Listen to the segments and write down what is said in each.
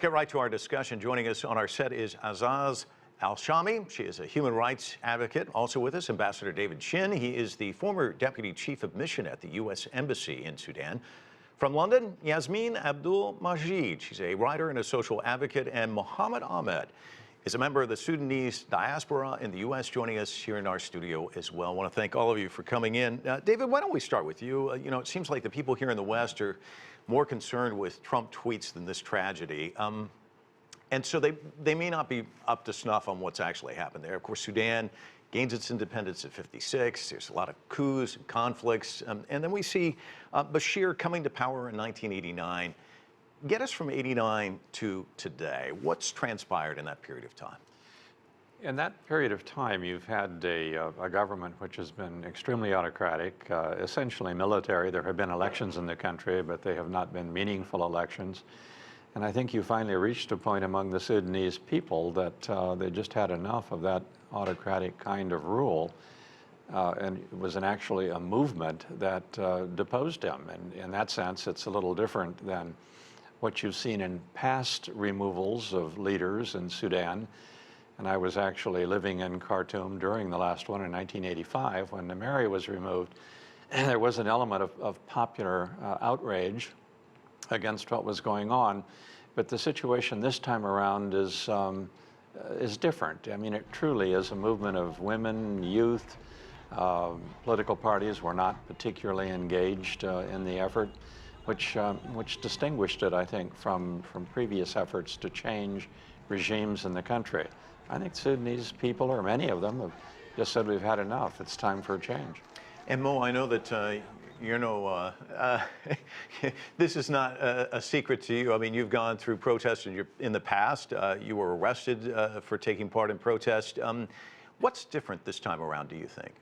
Let's get right to our discussion. Joining us on our set is Azaz Elshami. She is a human rights advocate. Also with us, Ambassador David Shinn. He is the former Deputy Chief of Mission at the U.S. Embassy in Sudan. From London, Yassmin Abdel-Magied. She's a writer and a social advocate. And Mohamed Ahmed is a member of the Sudanese diaspora in the U.S., joining us here in our studio as well. I want to thank all of you for coming in. David, why don't we start with you? It seems like the people here in the West are more concerned with Trump tweets than this tragedy. And so they may not be up to snuff on what's actually happened there. Of course, Sudan gains its independence at 56. There's a lot of coups and conflicts. And then we see Bashir coming to power in 1989. Get us from 89 to today. What's transpired in that period of time? In that period of time, you've had a government which has been extremely autocratic, essentially military. There have been elections in the country, but they have not been meaningful elections. And I think you finally reached a point among the Sudanese people that they just had enough of that autocratic kind of rule. And it was actually a movement that deposed him. And in that sense, it's a little different than what you've seen in past removals of leaders in Sudan. And I was actually living in Khartoum during the last one in 1985 when Nimeri was removed. And there was an element of popular outrage against what was going on. But the situation this time around is different. I mean, it truly is a movement of women, youth. Political parties were not particularly engaged in the effort, which distinguished it, I think, from previous efforts to change regimes in the country. I think Sudanese people, or many of them, have just said we've had enough. It's time for a change. And Mo, I know that this is not a secret to you. I mean, you've gone through protests in the past. You were arrested for taking part in protest. What's different this time around, do you think?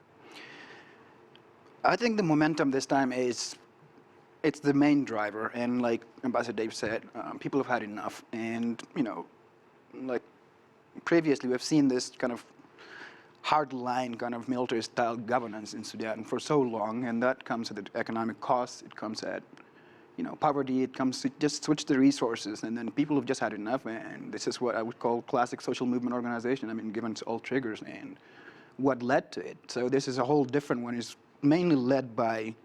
I think the momentum this time it's the main driver, and like Ambassador Dave said, people have had enough. And like previously, we've seen this kind of hard-line kind of military-style governance in Sudan for so long, and that comes at economic costs. It comes at poverty. It comes to just switch the resources, and then people have just had enough. And this is what I would call classic social movement organization. I mean, given its all triggers and what led to it. So this is a whole different one. It's mainly led by,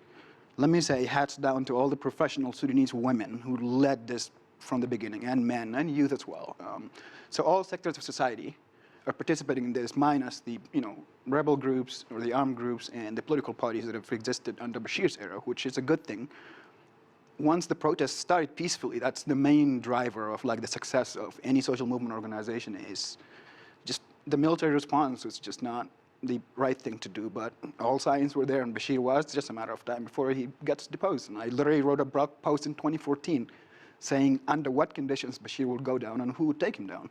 let me say, hats down to all the professional Sudanese women who led this from the beginning, and men and youth as well. So all sectors of society are participating in this, minus the rebel groups or the armed groups and the political parties that have existed under Bashir's era, which is a good thing. Once the protests started peacefully, that's the main driver of like the success of any social movement organization. Is just the military response was just not the right thing to do, but all signs were there, and Bashir was. It's just a matter of time before he gets deposed. And I literally wrote a blog post in 2014 saying under what conditions Bashir will go down and who would take him down.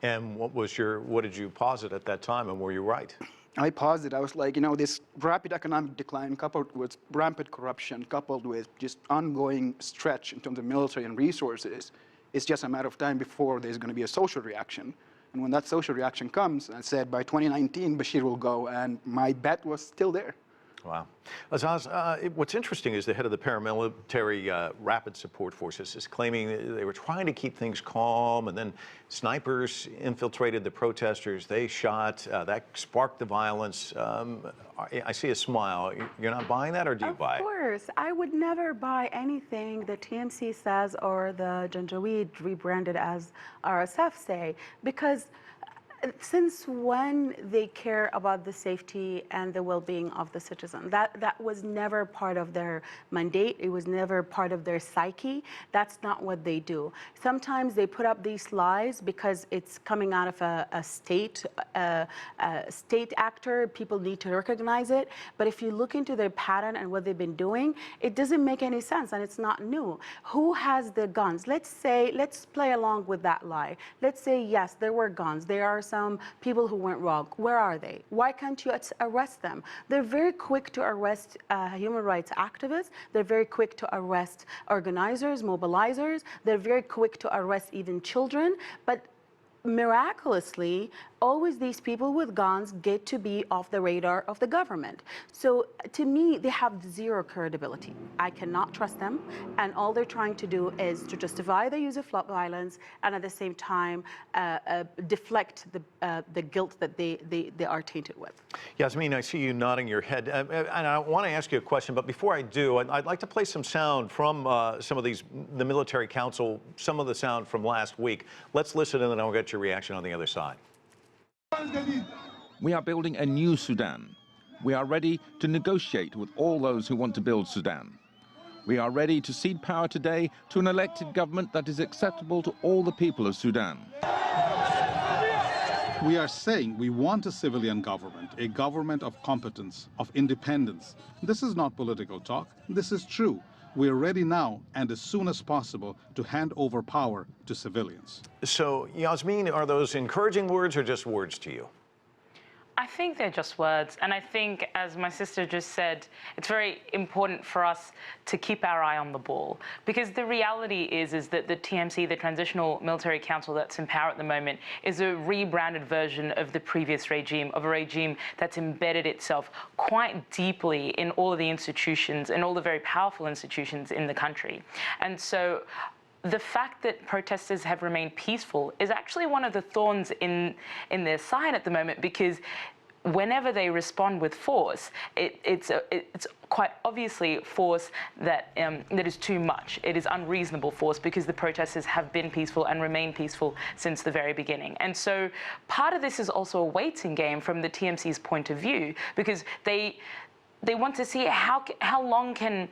And what did you posit at that time, and were you right? I paused it. I was like, this rapid economic decline coupled with rampant corruption, coupled with just ongoing stretch in terms of military and resources, it's just a matter of time before there's going to be a social reaction. And when that social reaction comes, I said by 2019, Bashir will go, and my bet was still there. Wow. Azaz, what's interesting is the head of the paramilitary rapid support forces is claiming that they were trying to keep things calm, and then snipers infiltrated the protesters. They shot. That sparked the violence. I see a smile. You're not buying that, or do you buy it? Of course. I would never buy anything the TMC says or the Janjaweed rebranded as RSF say, because since when they care about the safety and the well-being of the citizen? That was never part of their mandate. It was never part of their psyche. That's not what they do. Sometimes they put up these lies because it's coming out of a state actor. People need to recognize it. But if you look into their pattern and what they've been doing, it doesn't make any sense, and it's not new. Who has the guns? Let's play along with that lie. Let's say, yes, there were guns. There are some people who went wrong. Where are they? Why can't you arrest them? They're very quick to arrest human rights activists. They're very quick to arrest organizers, mobilizers. They're very quick to arrest even children. But miraculously, always these people with guns get to be off the radar of the government. So to me, they have zero credibility. I cannot trust them, and all they're trying to do is to justify the use of violence and at the same time deflect the guilt that they are tainted with. Yassmin, I see you nodding your head, and I want to ask you a question, but before I do, I'd like to play some sound from some of the military council, some of the sound from last week. Let's listen, and then I'll get your reaction on the other side. We are building a new Sudan. We are ready to negotiate with all those who want to build Sudan. We are ready to cede power today to an elected government that is acceptable to all the people of Sudan. We are saying we want a civilian government, a government of competence, of independence. This is not political talk. This is true. We are ready now and as soon as possible to hand over power to civilians. So, Yassmin, are those encouraging words or just words to you? I think they're just words. And I think, as my sister just said, it's very important for us to keep our eye on the ball. Because the reality is that the TMC, the Transitional Military Council that's in power at the moment, is a rebranded version of the previous regime, of a regime that's embedded itself quite deeply in all of the institutions and all the very powerful institutions in the country. And so the fact that protesters have remained peaceful is actually one of the thorns in their side at the moment, because whenever they respond with force, it's quite obviously force that is too much. It is unreasonable force, because the protesters have been peaceful and remain peaceful since the very beginning. And so part of this is also a waiting game from the TMC's point of view, because they want to see how long can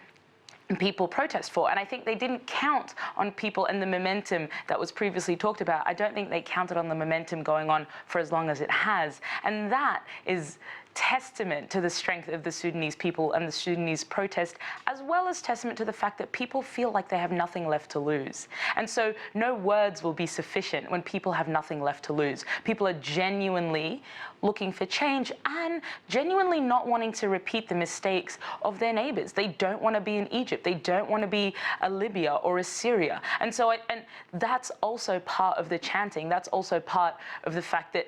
people protest for. And I think they didn't count on people and the momentum that was previously talked about. I don't think they counted on the momentum going on for as long as it has. And that is testament to the strength of the Sudanese people and the Sudanese protest, as well as testament to the fact that people feel like they have nothing left to lose. And so no words will be sufficient when people have nothing left to lose. People are genuinely looking for change and genuinely not wanting to repeat the mistakes of their neighbors. They don't want to be in Egypt. They don't want to be a Libya or a Syria. And so and that's also part of the chanting. That's also part of the fact that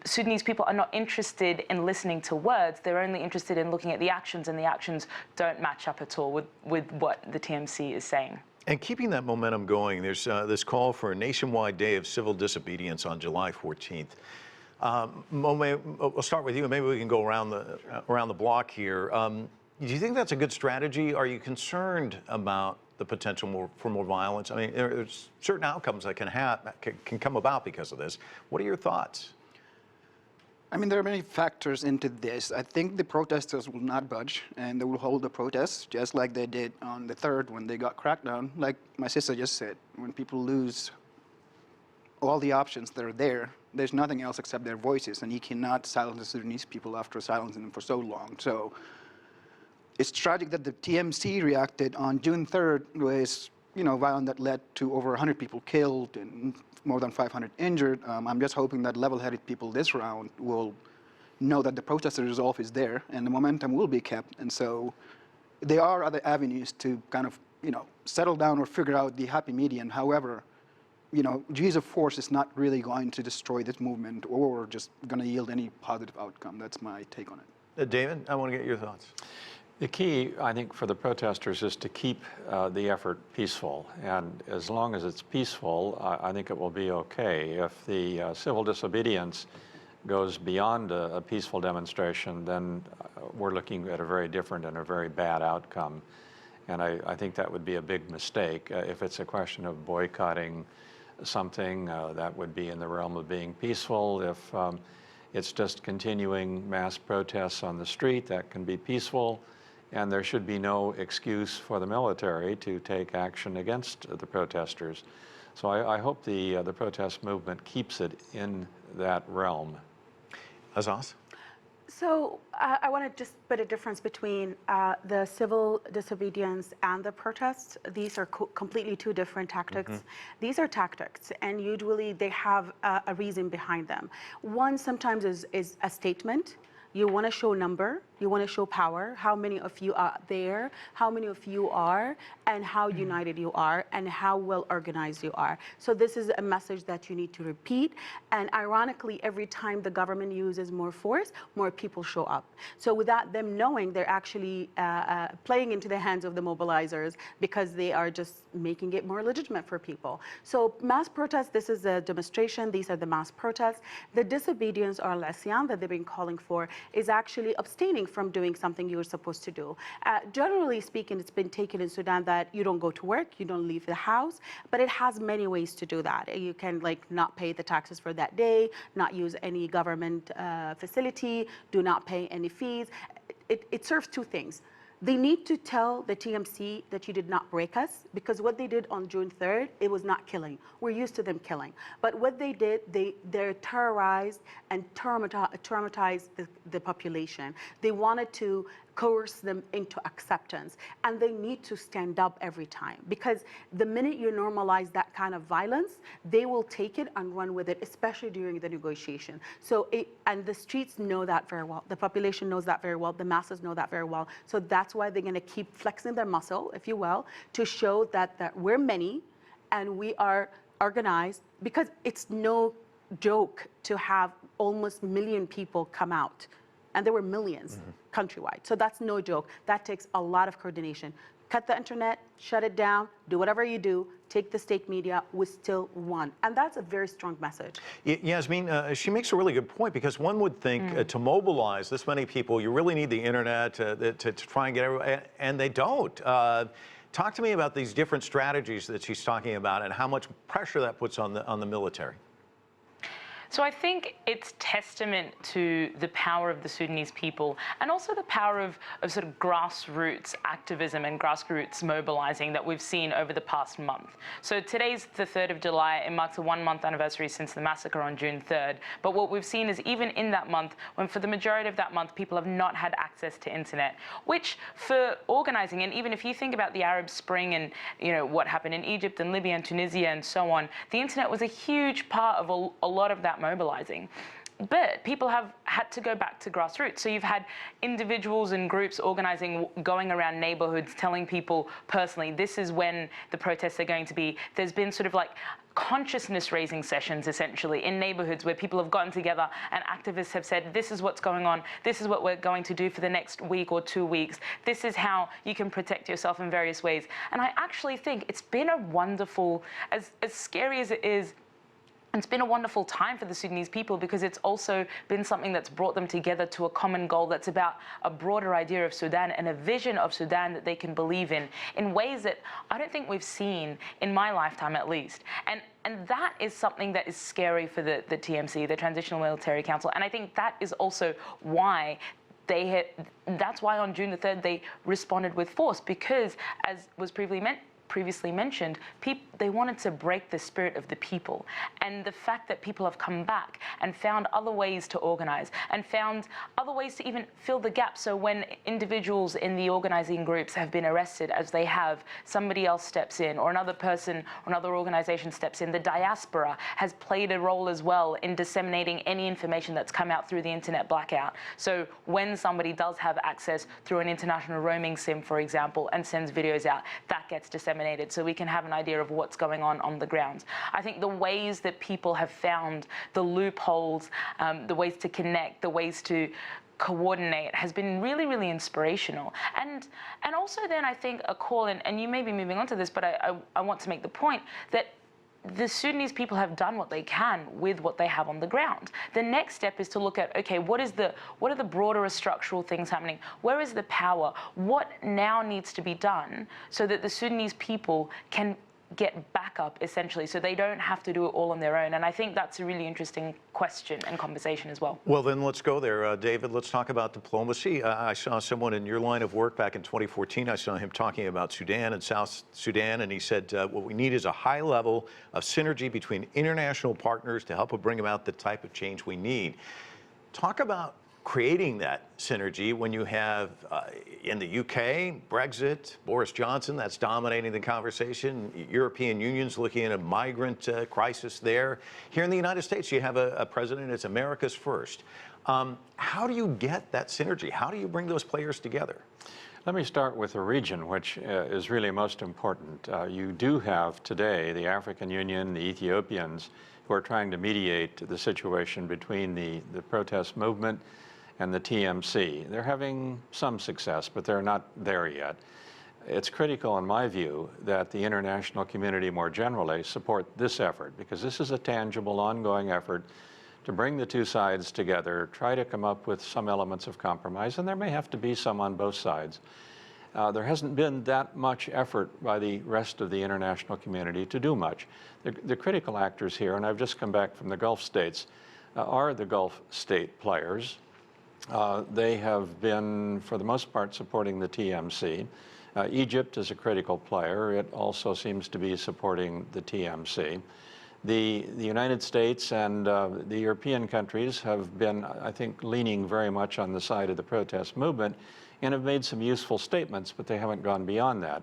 Sudanese people are not interested in listening to words. They're only interested in looking at the actions, and the actions don't match up at all with what the TMC is saying. And keeping that momentum going, there's this call for a nationwide day of civil disobedience on July 14th. We'll start with you, and maybe we can go around the block here. Do you think that's a good strategy? Are you concerned about the potential for more violence? I mean, there's certain outcomes that can come about because of this. What are your thoughts? I mean, there are many factors into this. I think the protesters will not budge, and they will hold the protests just like they did on the 3rd when they got cracked down. Like my sister just said, when people lose all the options that are there, there's nothing else except their voices, and you cannot silence the Sudanese people after silencing them for so long. So it's tragic that the TMC reacted on June 3rd with, violence that led to over 100 people killed and more than 500 injured. I'm just hoping that level-headed people this round will know that the protester resolve is there and the momentum will be kept. And so there are other avenues to kind of, settle down or figure out the happy median. However, use of force is not really going to destroy this movement or just going to yield any positive outcome. That's my take on it. David, I want to get your thoughts. The key, I think, for the protesters is to keep the effort peaceful. And as long as it's peaceful, I think it will be okay. If the civil disobedience goes beyond a peaceful demonstration, then we're looking at a very different and a very bad outcome. And I think that would be a big mistake. If it's a question of boycotting something, that would be in the realm of being peaceful. If it's just continuing mass protests on the street, that can be peaceful. And there should be no excuse for the military to take action against the protesters. So I hope the protest movement keeps it in that realm. Azaz? So I want to just put a difference between the civil disobedience and the protests. These are completely two different tactics. These are tactics, and usually they have a reason behind them. One sometimes is a statement You want to show number, you want to show power, how many of you are there, how many of you are, and how united you are, and how well organized you are. So this is a message that you need to repeat. And ironically, every time the government uses more force, more people show up. So without them knowing, they're actually playing into the hands of the mobilizers because they are just making it more legitimate for people. So mass protests, this is a demonstration, these are the mass protests. The disobedience or al-isyan that they've been calling for is actually abstaining from doing something you're supposed to do. Generally speaking, it's been taken in Sudan that you don't go to work, you don't leave the house, but it has many ways to do that. You can like not pay the taxes for that day, not use any government facility, do not pay any fees. It serves two things. They need to tell the TMC that you did not break us, because what they did on June 3rd, it was not killing. We're used to them killing. But what they did, they're terrorized and traumatized the population. They wanted to coerce them into acceptance. And they need to stand up every time, because the minute you normalize that kind of violence, they will take it and run with it, especially during the negotiation. So, and the streets know that very well. The population knows that very well. The masses know that very well. So that's why they're going to keep flexing their muscle, if you will, to show that we're many and we are organized, because it's no joke to have almost 1 million people come out. And there were millions countrywide. So that's no joke. That takes a lot of coordination. Cut the internet, shut it down, do whatever you do, take the state media, we still won. And that's a very strong message. Yassmin, she makes a really good point, because one would think to mobilize this many people, you really need the internet to try and get everybody, and they don't. Talk to me about these different strategies that she's talking about and how much pressure that puts on the military. So I think it's testament to the power of the Sudanese people, and also the power of sort of grassroots activism and grassroots mobilizing that we've seen over the past month. So today's the 3rd of July. It marks a 1-month anniversary since the massacre on June 3rd. But what we've seen is even in that month, when for the majority of that month, people have not had access to internet, which for organizing, and even if you think about the Arab Spring and what happened in Egypt and Libya and Tunisia and so on, the internet was a huge part of a lot of that mobilizing. But people have had to go back to grassroots. So you've had individuals and groups organizing, going around neighborhoods, telling people personally, this is when the protests are going to be. There's been sort of like consciousness raising sessions essentially in neighborhoods where people have gotten together and activists have said, this is what's going on, this is what we're going to do for the next week or 2 weeks, this is how you can protect yourself in various ways. And I actually think it's been a wonderful, as scary as it is, it's been a wonderful time for the Sudanese people, because it's also been something that's brought them together to a common goal that's about a broader idea of Sudan and a vision of Sudan that they can believe in ways that I don't think we've seen in my lifetime, at least. And that is something that is scary for the TMC, the Transitional Military Council. And I think that is also why that's why on June the 3rd they responded with force, because as was previously mentioned, they wanted to break the spirit of the people. And the fact that people have come back and found other ways to organize and found other ways to even fill the gap. So when individuals in the organizing groups have been arrested, as they have, somebody else steps in, or another person or another organization steps in. The diaspora has played a role as well in disseminating any information that's come out through the internet blackout. So when somebody does have access through an international roaming SIM, for example, and sends videos out, that gets disseminated, so we can have an idea of what's going on the ground. I think the ways that people have found the loopholes, the ways to connect, the ways to coordinate has been really, really inspirational. And also then I think a call, and you may be moving on to this, but I want to make the point that the Sudanese people have done what they can with what they have on the ground. The next step is to look at, okay, what are the broader structural things happening? Where is the power? What now needs to be done so that the Sudanese people can get backup, essentially, so they don't have to do it all on their own? And I think that's a really interesting question and conversation as well. Well, then let's go there. David, let's talk about diplomacy. I saw someone in your line of work back in 2014. I saw him talking about Sudan and South Sudan, and he said, what we need is a high level of synergy between international partners to help bring about the type of change we need. Talk about creating that synergy when you have in the UK, Brexit, Boris Johnson, that's dominating the conversation. European Union's looking at a migrant crisis there. Here in the United States, you have a president, it's America's first. How do you get that synergy? How do you bring those players together? Let me start with the region, which is really most important. You do have today the African Union, the Ethiopians, who are trying to mediate the situation between the protest movement and the TMC. They're having some success, but they're not there yet. It's critical, in my view, that the international community more generally support this effort, because this is a tangible, ongoing effort to bring the two sides together, try to come up with some elements of compromise, and there may have to be some on both sides. There hasn't been that much effort by the rest of the international community to do much. The critical actors here, and I've just come back from the Gulf states, are the Gulf state players. They have been, for the most part, supporting the TMC. Egypt is a critical player. It also seems to be supporting the TMC. The United States and the European countries have been, I think, leaning very much on the side of the protest movement and have made some useful statements, but they haven't gone beyond that.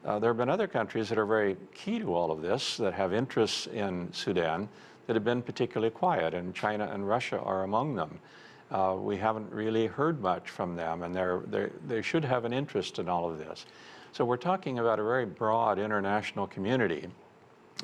There have been other countries that are very key to all of this, that have interests in Sudan, that have been particularly quiet, and China and Russia are among them. We haven't really heard much from them, and they should have an interest in all of this. So we're talking about a very broad international community,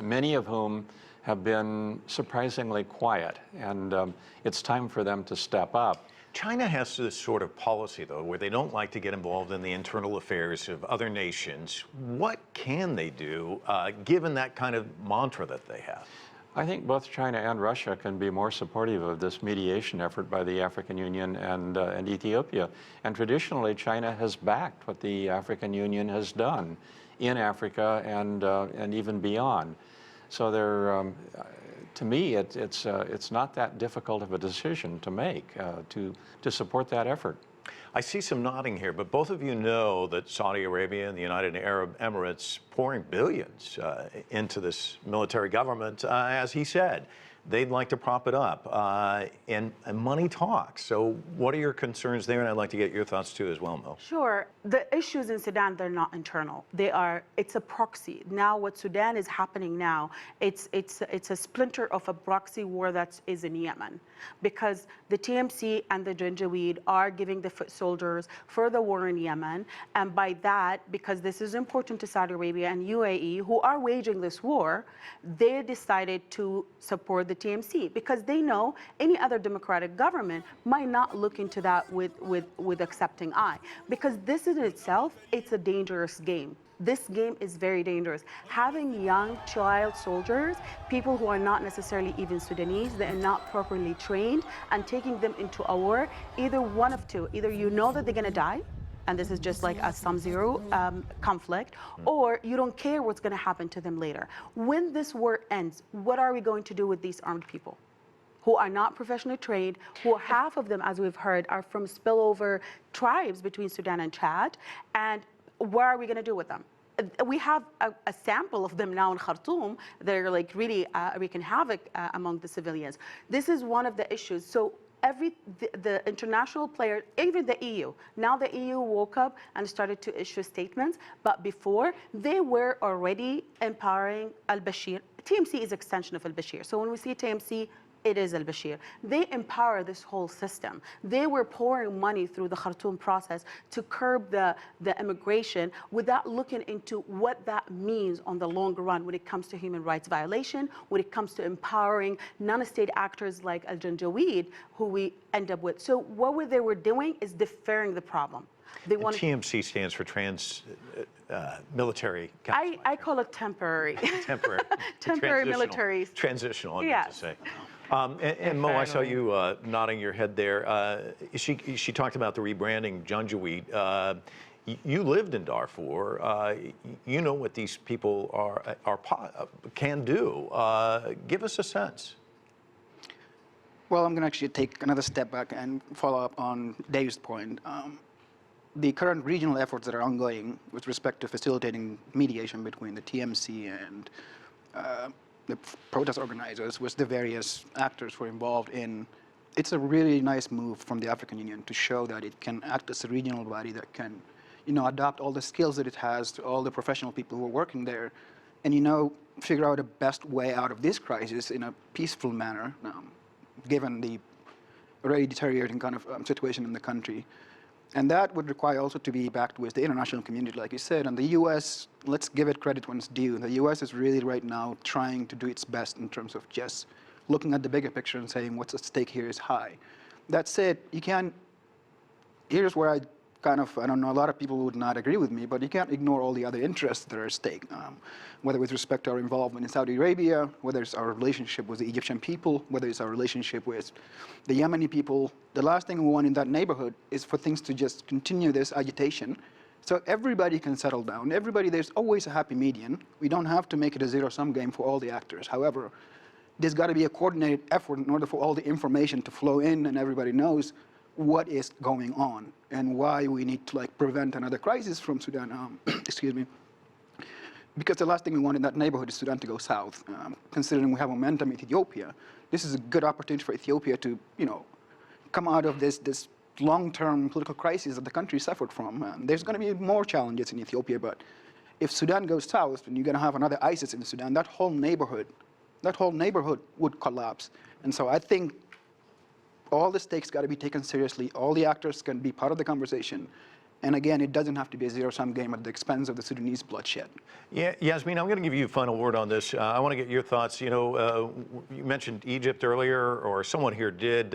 many of whom have been surprisingly quiet, and it's time for them to step up. China has this sort of policy, though, where they don't like to get involved in the internal affairs of other nations. What can they do, given that kind of mantra that they have? I think both China and Russia can be more supportive of this mediation effort by the African Union and Ethiopia. And traditionally, China has backed what the African Union has done in Africa and even beyond. So to me, it's not that difficult of a decision to make to support that effort. I see some nodding here, but both of you know that Saudi Arabia and the United Arab Emirates pouring billions into this military government, as he said. They'd like to prop it up, and money talks. So what are your concerns there? And I'd like to get your thoughts too as well, Mo. Sure. The issues in Sudan, they're not internal. It's a proxy. Now what Sudan is happening now, it's a splinter of a proxy war that is in Yemen. Because the TMC and the Janjaweed are giving the foot soldiers for the war in Yemen. And by that, because this is important to Saudi Arabia and UAE, who are waging this war, they decided to support the TMC, because they know any other democratic government might not look into that with accepting eye. Because this in itself, it's a dangerous game. This game is very dangerous. Having young child soldiers, people who are not necessarily even Sudanese, they are not properly trained, and taking them into a war, either one of two. Either you know that they're gonna die, and this is just like a sum-zero conflict, or you don't care what's gonna happen to them later. When this war ends, what are we going to do with these armed people who are not professionally trained, who half of them, as we've heard, are from spillover tribes between Sudan and Chad, and what are we gonna do with them? We have a sample of them now in Khartoum. They're like really wreaking havoc among the civilians. This is one of the issues. So the international players, even the EU, now the EU woke up and started to issue statements, but before they were already empowering al-Bashir. TMC is extension of al-Bashir. So when we see TMC, it is al-Bashir. They empower this whole system. They were pouring money through the Khartoum process to curb the immigration without looking into what that means on the long run when it comes to human rights violation, when it comes to empowering non-state actors like al-Janjaweed, who we end up with. So what they were doing is deferring the problem. TMC stands for military. I call it temporary. Temporary. Temporary military. Transitional, I meant to say. And Mo, I saw you nodding your head there. She talked about the rebranding Janjaweed. You lived in Darfur. You know what these people can do. Give us a sense. Well, I'm going to actually take another step back and follow up on Dave's point. The current regional efforts that are ongoing with respect to facilitating mediation between the TMC and the protest organizers, which the various actors were involved in it's a really nice move from the African Union to show that it can act as a regional body that can, adopt all the skills that it has to all the professional people who are working there, and figure out a best way out of this crisis in a peaceful manner, given the already deteriorating kind of situation in the country. And that would require also to be backed with the international community, like you said. And the U.S., let's give it credit when it's due. The U.S. is really right now trying to do its best in terms of just looking at the bigger picture and saying what's at stake here is high. That said, here's where I don't know, a lot of people would not agree with me, but you can't ignore all the other interests that are at stake, whether with respect to our involvement in Saudi Arabia, whether it's our relationship with the Egyptian people, whether it's our relationship with the Yemeni people. The last thing we want in that neighborhood is for things to just continue this agitation. So everybody can settle down. There's always a happy median. We don't have to make it a zero-sum game for all the actors. However, there's got to be a coordinated effort in order for all the information to flow in and everybody knows what is going on and why we need to prevent another crisis from Sudan. Excuse me. Because the last thing we want in that neighborhood is Sudan to go south. Considering we have momentum in Ethiopia, this is a good opportunity for Ethiopia to, come out of this long-term political crisis that the country suffered from. There's going to be more challenges in Ethiopia, but if Sudan goes south and you're going to have another ISIS in Sudan, that whole neighborhood would collapse. And so I think all the stakes got to be taken seriously. All the actors can be part of the conversation. And again, it doesn't have to be a zero-sum game at the expense of the Sudanese bloodshed. Yeah, Yassmin, I'm going to give you a final word on this. I want to get your thoughts. You mentioned Egypt earlier, or someone here did.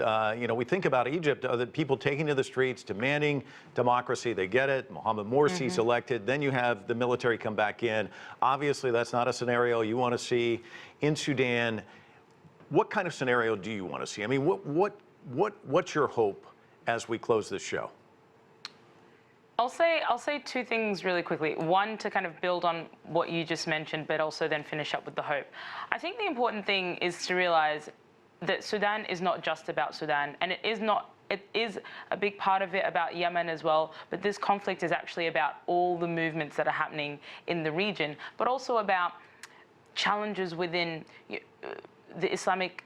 We think about Egypt, the people taking to the streets, demanding democracy. They get it. Mohamed Morsi's elected. Then you have the military come back in. Obviously, that's not a scenario you want to see in Sudan. What kind of scenario do you want to see? I mean, what's your hope as we close this show? I'll say two things really quickly. One, to kind of build on what you just mentioned, but also then finish up with the hope. I think the important thing is to realize that Sudan is not just about Sudan, and it is a big part of it about Yemen as well, but this conflict is actually about all the movements that are happening in the region, but also about challenges within the Islamic,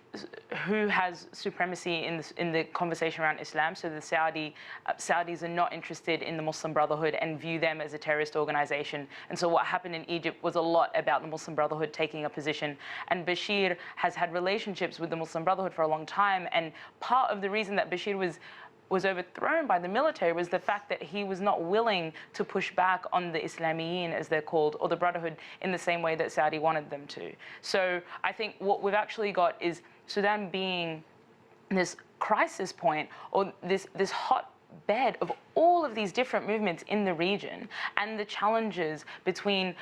who has supremacy in the conversation around Islam. So the Saudis are not interested in the Muslim Brotherhood and view them as a terrorist organization. And so what happened in Egypt was a lot about the Muslim Brotherhood taking a position. And Bashir has had relationships with the Muslim Brotherhood for a long time. And part of the reason that Bashir was overthrown by the military was the fact that he was not willing to push back on the Islamiyin, as they're called, or the Brotherhood, in the same way that Saudi wanted them to. So I think what we've actually got is Sudan being this crisis point, or this hotbed of all of these different movements in the region, and the challenges between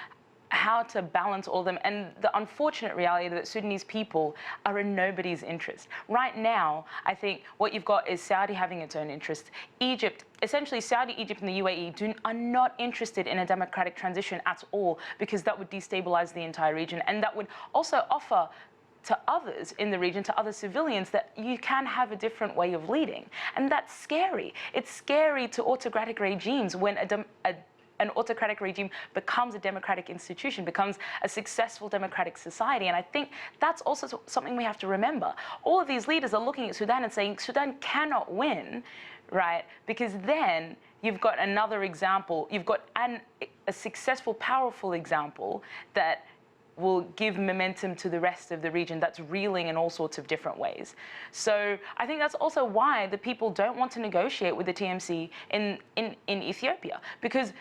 how to balance all of them, and the unfortunate reality that Sudanese people are in nobody's interest. Right now, I think what you've got is Saudi having its own interests. Egypt, essentially Saudi, Egypt, and the UAE are not interested in a democratic transition at all, because that would destabilize the entire region, and that would also offer to others in the region, to other civilians, that you can have a different way of leading. And that's scary. It's scary to autocratic regimes when an autocratic regime becomes a democratic institution, becomes a successful democratic society. And I think that's also something we have to remember. All of these leaders are looking at Sudan and saying, Sudan cannot win, right? Because then you've got another example. You've got a successful, powerful example that will give momentum to the rest of the region that's reeling in all sorts of different ways. So I think that's also why the people don't want to negotiate with the TMC in Ethiopia, because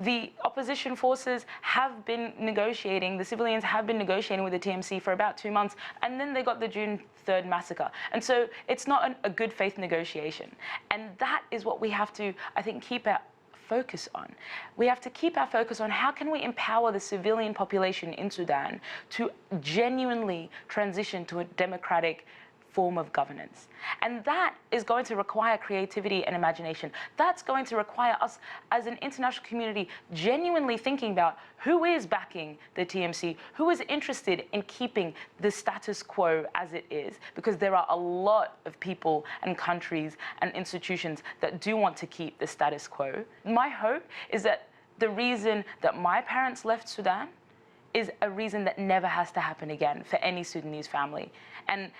the opposition forces have been negotiating, the civilians have been negotiating with the TMC for about 2 months, and then they got the June 3rd massacre. And so it's not a good faith negotiation. And that is what we have to, I think, keep our focus on. We have to keep our focus on how can we empower the civilian population in Sudan to genuinely transition to a democratic form of governance. And that is going to require creativity and imagination. That's going to require us as an international community genuinely thinking about who is backing the TMC, who is interested in keeping the status quo as it is, because there are a lot of people and countries and institutions that do want to keep the status quo. My hope is that the reason that my parents left Sudan is a reason that never has to happen again for any Sudanese family. And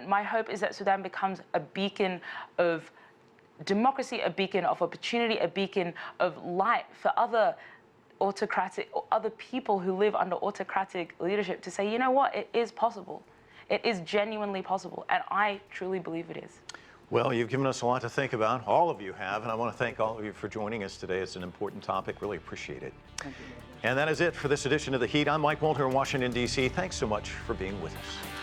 my hope is that Sudan becomes a beacon of democracy, a beacon of opportunity, a beacon of light for other people who live under autocratic leadership to say, you know what, it is possible. It is genuinely possible, and I truly believe it is. Well, you've given us a lot to think about. All of you have, and I want to thank all of you for joining us today. It's an important topic. Really appreciate it. Thank you. And that is it for this edition of The Heat. I'm Mike Walter in Washington, D.C. Thanks so much for being with us.